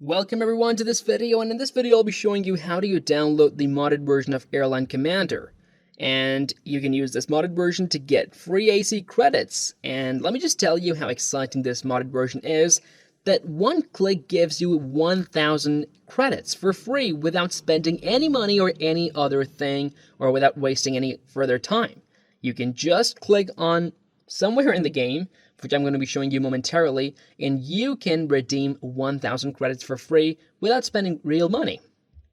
Welcome everyone to this video, and in this video I'll be showing you how do you download the modded version of Airline Commander. And you can use this modded version to get free AC credits. And let me just tell you how exciting this modded version is, that one click gives you 1000 credits for free without spending any money or any other thing, or without wasting any further time. You can just click on somewhere in the game, which I'm going to be showing you momentarily, and you can redeem 1000 credits for free without spending real money.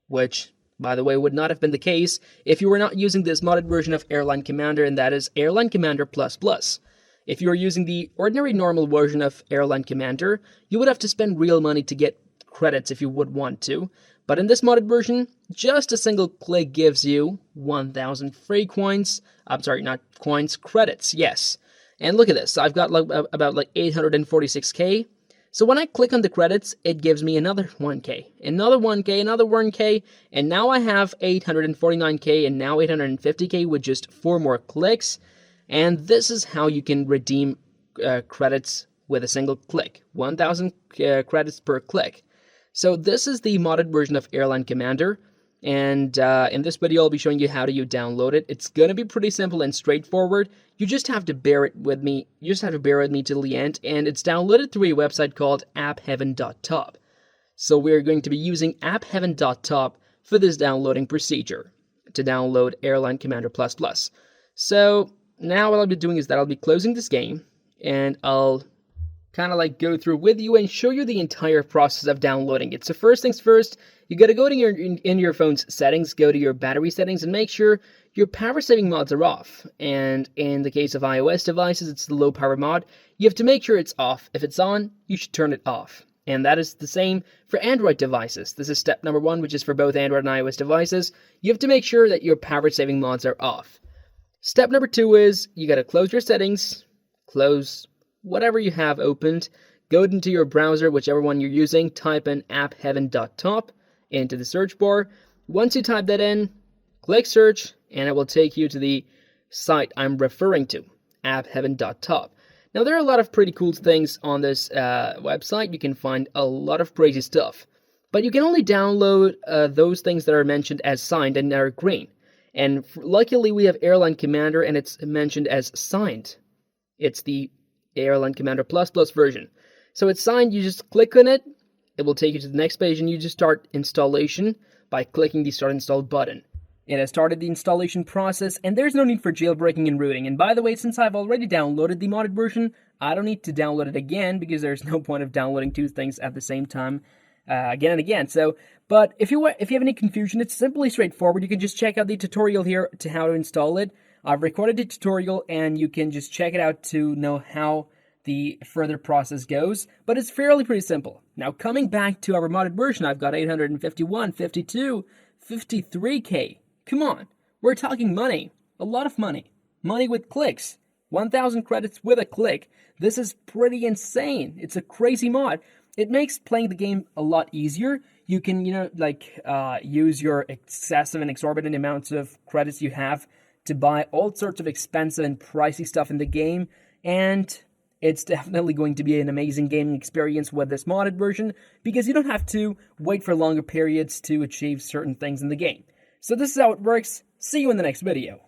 Which, by the way, would not have been the case if you were not using this modded version of Airline Commander, and that is Airline Commander++. If you were using the ordinary normal version of Airline Commander, you would have to spend real money to get credits if you would want to. But in this modded version, just a single click gives you 1000 free coins. I'm sorry, not coins, credits, yes. And look at this, I've got about 846k. So when I click on the credits, it gives me another 1k, another 1k, another 1k, and now I have 849k and now 850k with just 4 more clicks. And this is how you can redeem credits with a single click, 1000 credits per click. So this is the modded version of Airline Commander. And in this video, I'll be showing you how do you download it. It's going to be pretty simple and straightforward. You just have to bear it with me. You just have to bear with me till the end. And it's downloaded through a website called appheaven.top. So we're going to be using appheaven.top for this downloading procedure to download Airline Commander++. So now what I'll be doing is that I'll be closing this game, and I'll kind of go through with you and show you the entire process of downloading it. So first things first, you got to go to your phone's settings, go to your battery settings, and make sure your power saving mods are off. And in the case of iOS devices, it's the low power mod. You have to make sure it's off. If it's on, you should turn it off. And that is the same for Android devices. This is step number 1, which is for both Android and iOS devices. You have to make sure that your power saving mods are off. Step number 2 is you got to close your settings, close whatever you have opened, go into your browser, whichever one you're using, type in appheaven.top into the search bar. Once you type that in, click search, and it will take you to the site I'm referring to, appheaven.top. Now, there are a lot of pretty cool things on this website. You can find a lot of crazy stuff, but you can only download those things that are mentioned as signed and are green. And luckily, we have Airline Commander, and it's mentioned as signed. It's the Airline Commander++ version. So it's signed, you just click on it, it will take you to the next page, and you just start installation by clicking the Start Install button. It has started the installation process, and there's no need for jailbreaking and rooting. And by the way, since I've already downloaded the modded version, I don't need to download it again, because there's no point of downloading two things at the same time again and again. So, but if you have any confusion, it's simply straightforward. You can just check out the tutorial here to how to install it. I've recorded the tutorial, and you can just check it out to know how the further process goes, but it's fairly pretty simple. Now, coming back to our modded version, I've got 851, 52, 53k. Come on, we're talking money, a lot of money. Money with clicks, 1000 credits with a click. This is pretty insane. It's a crazy mod. It makes playing the game a lot easier. You can, use your excessive and exorbitant amounts of credits you have to buy all sorts of expensive and pricey stuff in the game, and it's definitely going to be an amazing gaming experience with this modded version, because you don't have to wait for longer periods to achieve certain things in the game. So this is how it works. See you in the next video.